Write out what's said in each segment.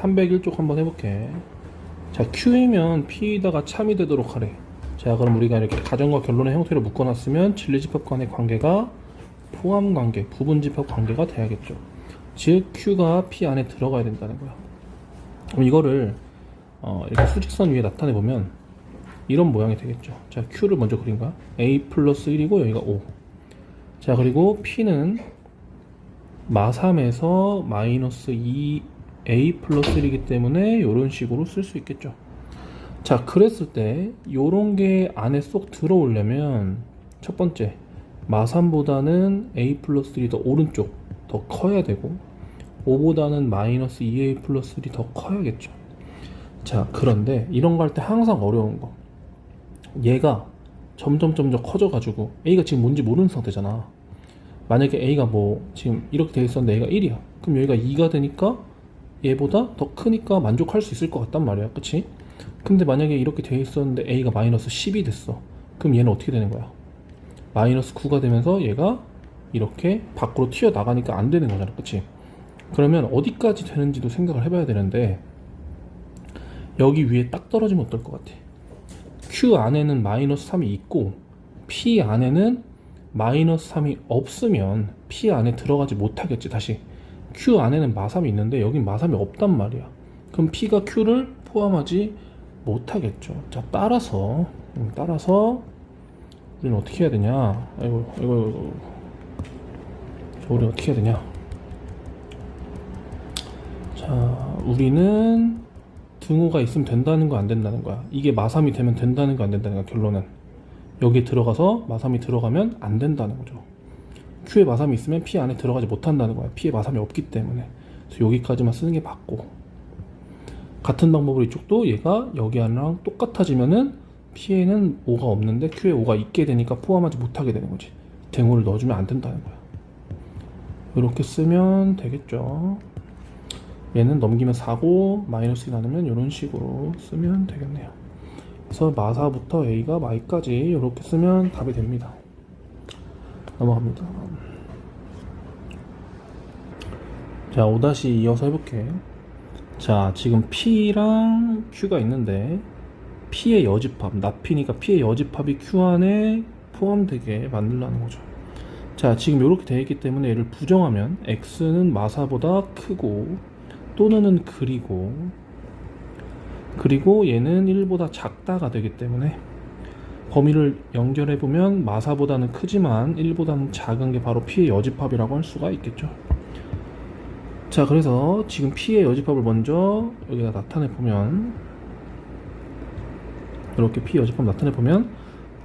301쪽 한번 해볼게. 자, Q이면 P에다가 참이 되도록 하래. 자, 그럼 우리가 이렇게 가정과 결론의 형태로 묶어놨으면 진리집합 간의 관계가 포함관계, 부분집합 관계가 돼야겠죠. 즉 Q가 P 안에 들어가야 된다는 거야. 그럼 이거를 이렇게 수직선 위에 나타내보면 이런 모양이 되겠죠. 자, Q를 먼저 그린 거야. A 플러스 1이고 여기가 5. 자, 그리고 P는 마3에서 마이너스 2A 플러스 1이기 때문에 이런 식으로 쓸 수 있겠죠. 자, 그랬을 때 요런 게 안에 쏙 들어오려면 첫 번째 마3보다는 A 플러스 1이 더 오른쪽 더 커야 되고 5보다는 마이너스 2A 플러스 1이 더 커야겠죠. 자, 그런데 이런 거 할 때 항상 어려운 거, 얘가 점점 커져가지고 A가 지금 뭔지 모르는 상태잖아. 만약에 A가 뭐 지금 이렇게 돼 있었는데 A가 1이야. 그럼 여기가 2가 되니까 얘보다 더 크니까 만족할 수 있을 것 같단 말이야. 그치? 근데 만약에 이렇게 돼 있었는데 A가 마이너스 10이 됐어. 그럼 얘는 어떻게 되는 거야? 마이너스 9가 되면서 얘가 이렇게 밖으로 튀어나가니까 안 되는 거잖아. 그치? 그러면 어디까지 되는지도 생각을 해봐야 되는데 여기 위에 딱 떨어지면 어떨 것 같아? Q 안에는 마이너스 3이 있고 P 안에는 마이너스 3이 없으면 P 안에 들어가지 못하겠지. 다시 Q 안에는 마3이 있는데 여긴 마3이 없단 말이야. 그럼 P가 Q를 포함하지 못하겠죠. 자, 따라서 우리는 어떻게 해야 되냐? 이거 우리 어떻게 해야 되냐? 자, 우리는 등호가 있으면 된다는 거 안 된다는 거야. 이게 마3이 되면 된다는 거 안 된다는 거야. 결론은 여기에 들어가서 마3이 들어가면 안 된다는 거죠. Q에 마3이 있으면 P 안에 들어가지 못한다는 거야. P에 마3이 없기 때문에. 그래서 여기까지만 쓰는 게 맞고, 같은 방법으로 이쪽도 얘가 여기 안랑 똑같아지면은 P에는 5가 없는데 Q에 5가 있게 되니까 포함하지 못하게 되는 거지. 등호를 넣어주면 안 된다는 거야. 이렇게 쓰면 되겠죠. 얘는 넘기면 4고 마이너스 2 나누면 이런 식으로 쓰면 되겠네요. 그래서 마4부터 A가 마이까지 이렇게 쓰면 답이 됩니다. 넘어갑니다. 자, 5다시 이어서 해볼게. 자, 지금 P랑 Q가 있는데 P의 여집합, 나P니까 P의 여집합이 Q 안에 포함되게 만들라는 거죠. 자, 지금 이렇게 되어 있기 때문에 얘를 부정하면 X는 마4보다 크고 또는 그리고 얘는 1보다 작다가 되기 때문에 범위를 연결해보면 마4보다는 크지만 1보다는 작은 게 바로 P의 여집합이라고 할 수가 있겠죠. 자, 그래서 지금 P의 여집합을 먼저 여기다 나타내보면, 이렇게 P 여집합 나타내보면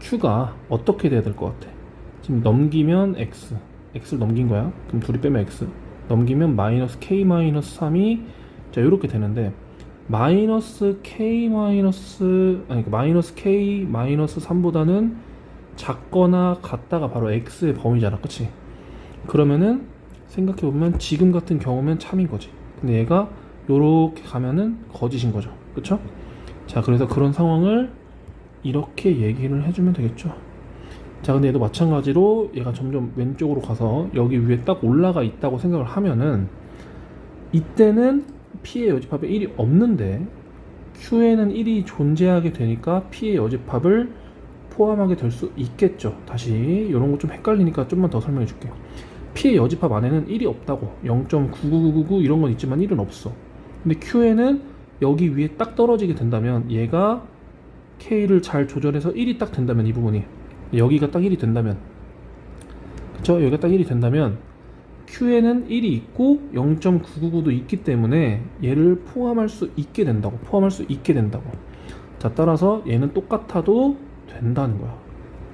Q가 어떻게 돼야 될 것 같아? 지금 넘기면 X를 넘긴 거야. 그럼 둘이 빼면 X, 넘기면 마이너스 K 마이너스 3이 자, 이렇게 되는데 마이너스 K 마이너스 K 마이너스 3보다는 작거나 같다가 바로 X의 범위잖아. 그치? 그러면은 생각해보면 지금 같은 경우면 참인 거지. 근데 얘가 요렇게 가면은 거짓인 거죠. 그쵸? 자, 그래서 그런 상황을 이렇게 얘기를 해주면 되겠죠. 자, 근데 얘도 마찬가지로 얘가 점점 왼쪽으로 가서 여기 위에 딱 올라가 있다고 생각을 하면은 이때는 P의 여집합에 1이 없는데 Q에는 1이 존재하게 되니까 P의 여집합을 포함하게 될 수 있겠죠. 다시 이런 거 좀 헷갈리니까 좀만 더 설명해 줄게요. P의 여집합 안에는 1이 없다고. 0.99999 이런 건 있지만 1은 없어. 근데 Q에는 여기 위에 딱 떨어지게 된다면, 얘가 K를 잘 조절해서 1이 딱 된다면, 이 부분이 여기가 딱 1이 된다면, 그쵸? 여기가 딱 1이 된다면 Q에는 1이 있고 0.999도 있기 때문에 얘를 포함할 수 있게 된다고. 자, 따라서 얘는 똑같아도 된다는 거야.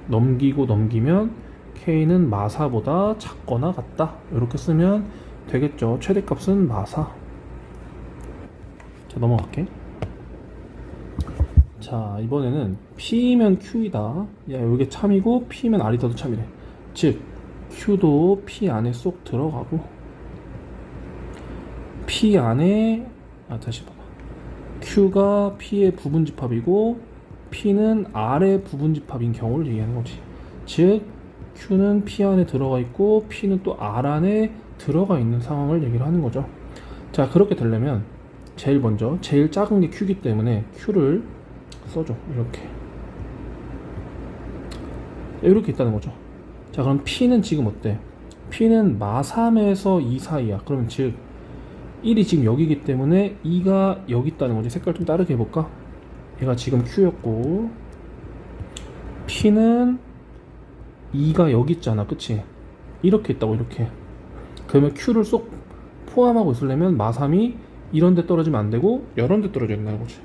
넘기면 K는 마4보다 작거나 같다. 이렇게 쓰면 되겠죠. 최대값은 마4. 자, 넘어갈게. 자, 이번에는 P면 Q이다. 야, 이게 참이고 P면 R이다도 참이래. 즉 Q도 P 안에 쏙 들어가고 P 안에 다시 봐봐. Q가 P의 부분집합이고 P는 R의 부분집합인 경우를 얘기하는 거지. 즉 Q는 P 안에 들어가 있고 P는 또 R 안에 들어가 있는 상황을 얘기를 하는 거죠. 자, 그렇게 되려면 제일 먼저 제일 작은 게 Q이기 때문에 Q를 써줘. 이렇게 있다는 거죠. 자, 그럼 P는 지금 어때? P는 마3에서 2 사이야. 그러면 즉 1이 지금 여기기 때문에 2가 여기 있다는 거지. 색깔 좀 다르게 해볼까? 얘가 지금 Q였고 P는 2가 여기 있잖아, 그치? 이렇게 있다고. 이렇게. 그러면 Q를 쏙 포함하고 있으려면 마3이 이런 데 떨어지면 안 되고 이런 데 떨어져야 된다는 거지.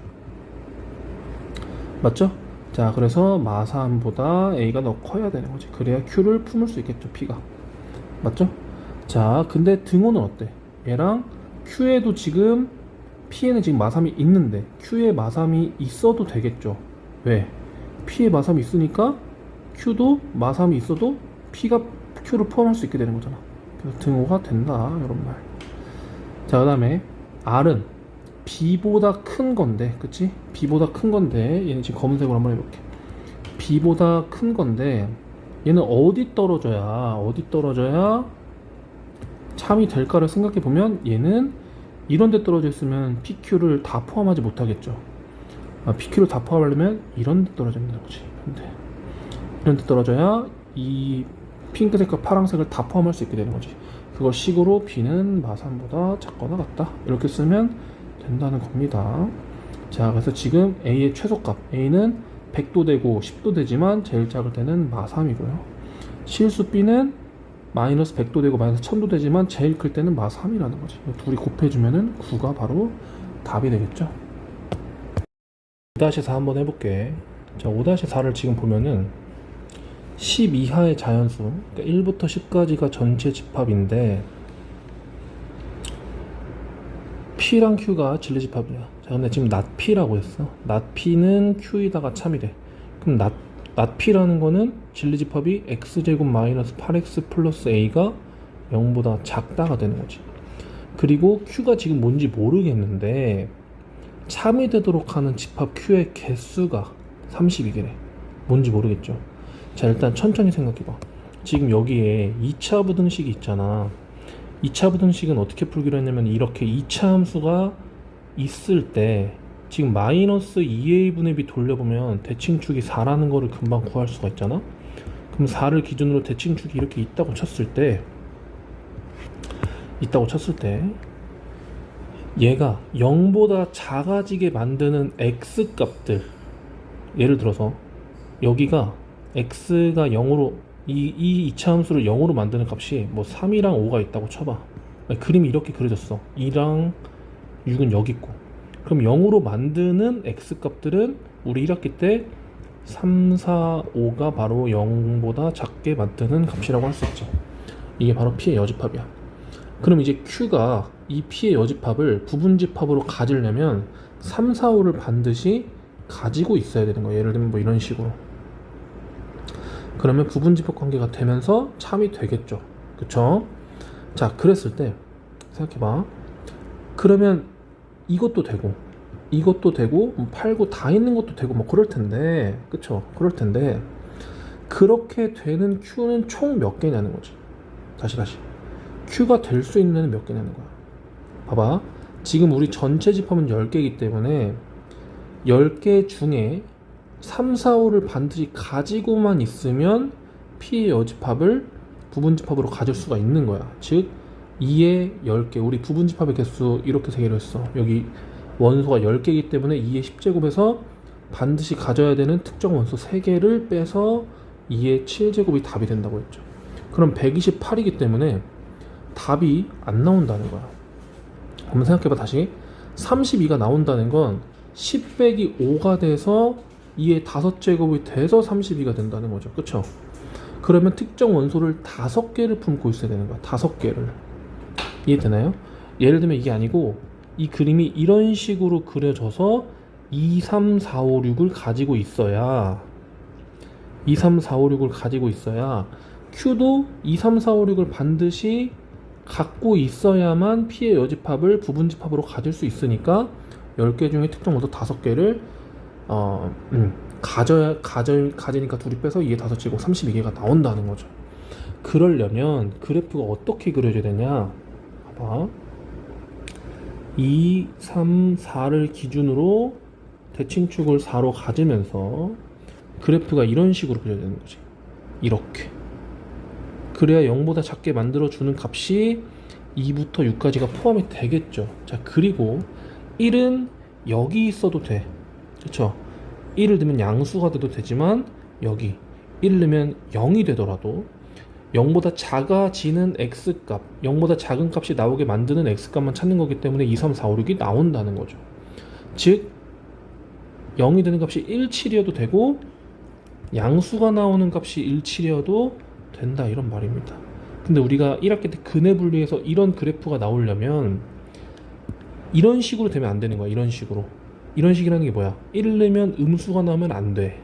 맞죠? 자, 그래서 마3보다 A가 더 커야 되는 거지. 그래야 Q를 품을 수 있겠죠, P가. 맞죠? 자, 근데 등호는 어때? 얘랑 Q에도 지금 P에는 지금 마3이 있는데 Q에 마3이 있어도 되겠죠. 왜? P에 마3이 있으니까 Q도 마3이 있어도 P가 Q를 포함할 수 있게 되는 거잖아. 그래서 등호가 된다, 이런 말. 자, 그 다음에 R은 B보다 큰 건데, 그치? B보다 큰 건데, 얘는 지금 검은색으로 한번 해볼게. B보다 큰 건데, 얘는 어디 떨어져야 참이 될까를 생각해보면, 얘는 이런 데 떨어져 있으면 PQ를 다 포함하지 못하겠죠. PQ를 다 포함하려면 이런 데 떨어져야 되는 거지. 근데 이런 데 떨어져야 이 핑크색과 파란색을 다 포함할 수 있게 되는 거지. 그걸 식으로 B는 마3보다 작거나 같다, 이렇게 쓰면 된다는 겁니다. 자, 그래서 지금 A의 최소값, A는 100도 되고 10도 되지만 제일 작을 때는 마3이고요. 실수 B는 마이너스 100도 되고 마이너스 1000도 되지만 제일 클 때는 마3이라는 거지. 둘이 곱해주면은 9가 바로 답이 되겠죠. 5-4 한번 해볼게. 자, 5-4를 지금 보면은 10 이하의 자연수, 그러니까 1부터 10까지가 전체 집합인데 P랑 Q가 진리집합이야. 자, 근데 지금 not P라고 했어. not P는 Q에다가 참이 돼. 그럼 not P라는 거는 진리집합이 X제곱 마이너스 8X 플러스 A가 0보다 작다가 되는 거지. 그리고 Q가 지금 뭔지 모르겠는데 참이 되도록 하는 집합 Q의 개수가 32개래. 뭔지 모르겠죠. 자, 일단 천천히 생각해봐. 지금 여기에 2차 부등식이 있잖아. 2차 부등식은 어떻게 풀기로 했냐면 이렇게 2차 함수가 있을 때 지금 마이너스 2a분의 b 돌려보면 대칭축이 4라는 거를 금방 구할 수가 있잖아. 그럼 4를 기준으로 대칭축이 이렇게 있다고 쳤을 때 얘가 0보다 작아지게 만드는 x값들, 예를 들어서 여기가 x가 0으로 이 2차 함수를 0으로 만드는 값이 뭐 3이랑 5가 있다고 쳐봐. 그림이 이렇게 그려졌어. 2랑 6은 여기 있고, 그럼 0으로 만드는 x값들은 우리 1학기 때 3, 4, 5가 바로 0보다 작게 만드는 값이라고 할 수 있죠. 이게 바로 P의 여집합이야. 그럼 이제 Q가 이 P의 여집합을 부분집합으로 가지려면 3, 4, 5를 반드시 가지고 있어야 되는 거야. 예를 들면 뭐 이런 식으로. 그러면 부분집합 관계가 되면서 참이 되겠죠. 그쵸? 자, 그랬을 때 생각해봐. 그러면 이것도 되고 8, 9 다 있는 것도 되고 뭐 그럴 텐데, 그쵸? 그럴 텐데 그렇게 되는 Q는 총 몇 개냐는 거지. 다시 Q가 될 수 있는 애는 몇 개냐는 거야. 봐봐, 지금 우리 전체 집합은 10개이기 때문에 10개 중에 3, 4, 5를 반드시 가지고만 있으면 P의 여집합을 부분집합으로 가질 수가 있는 거야. 즉 2의 10개, 우리 부분집합의 개수 이렇게 세기로 했어. 여기 원소가 10개이기 때문에 2의 10제곱에서 반드시 가져야 되는 특정 원소 3개를 빼서 2의 7제곱이 답이 된다고 했죠. 그럼 128이기 때문에 답이 안 나온다는 거야. 한번 생각해봐. 다시 32가 나온다는 건 10 빼기 5가 돼서 2의 5제곱이 돼서 32가 된다는 거죠. 그쵸? 그러면 특정 원소를 5개를 품고 있어야 되는 거야. 5개를. 이해되나요? 예를 들면 이게 아니고 이 그림이 이런 식으로 그려져서 2, 3, 4, 5, 6을 가지고 있어야 2, 3, 4, 5, 6을 가지고 있어야 Q도 2, 3, 4, 5, 6을 반드시 갖고 있어야만 P의 여집합을 부분집합으로 가질 수 있으니까 10개 중에 특정 원소 5개를 가지니까 둘이 빼서 2의 5제곱 32개가 나온다는 거죠. 그러려면 그래프가 어떻게 그려져야 되냐? 봐봐. 2, 3, 4를 기준으로 대칭축을 4로 가지면서 그래프가 이런 식으로 그려야 되는 거지. 이렇게. 그래야 0보다 작게 만들어주는 값이 2부터 6까지가 포함이 되겠죠. 자, 그리고 1은 여기 있어도 돼. 그쵸? 1을 넣으면 양수가 돼도 되지만 여기 1을 넣으면 0이 되더라도 0보다 작아지는 x값, 0보다 작은 값이 나오게 만드는 x값만 찾는 거기 때문에 2, 3, 4, 5, 6이 나온다는 거죠. 즉 0이 되는 값이 1, 7이어도 되고 양수가 나오는 값이 1, 7이어도 된다, 이런 말입니다. 근데 우리가 1학기 때 근해 분리해서 이런 그래프가 나오려면 이런 식으로 되면 안 되는 거야. 이런 식으로. 이런 식이라는 게 뭐야? 1을 넣으면 음수가 나오면 안 돼.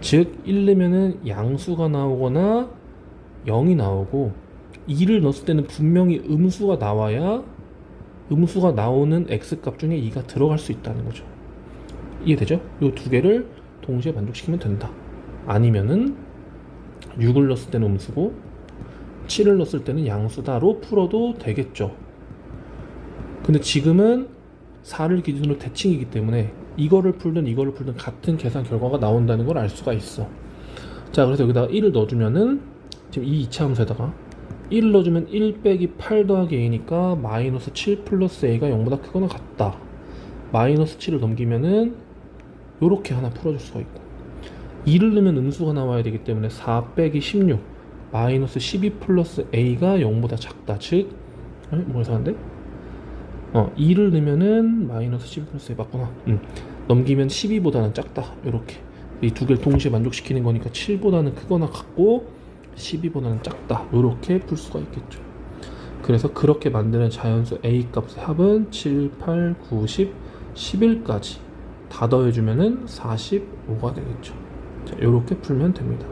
즉 1 넣으면은 양수가 나오거나 0이 나오고 2를 넣었을 때는 분명히 음수가 나와야 음수가 나오는 x값 중에 2가 들어갈 수 있다는 거죠. 이해되죠? 이 두 개를 동시에 만족시키면 된다. 아니면은 6을 넣었을 때는 음수고 7을 넣었을 때는 양수다로 풀어도 되겠죠. 근데 지금은 4를 기준으로 대칭이기 때문에 이거를 풀든 이거를 풀든 같은 계산 결과가 나온다는 걸 알 수가 있어. 자, 그래서 여기다가 1을 넣어주면은 지금 이 이차함수에다가 1을 넣어주면 1 빼기 8 더하기 a니까 마이너스 7 플러스 a가 0보다 크거나 같다. 마이너스 7을 넘기면은 요렇게 하나 풀어줄 수가 있고, 2를 넣으면 음수가 나와야 되기 때문에 4 빼기 16 마이너스 12 플러스 a가 0보다 작다. 즉 뭐 이상한데? 2를 넣으면은 마이너스 12 플러스 a 맞구나. 넘기면 12보다는 작다. 요렇게 이 두 개를 동시에 만족시키는 거니까 7보다는 크거나 같고 12보다는 작다. 요렇게 풀 수가 있겠죠. 그래서 그렇게 만드는 자연수 a 값의 합은 7, 8, 9, 10, 11까지 다 더해주면은 45가 되겠죠. 자, 요렇게 풀면 됩니다.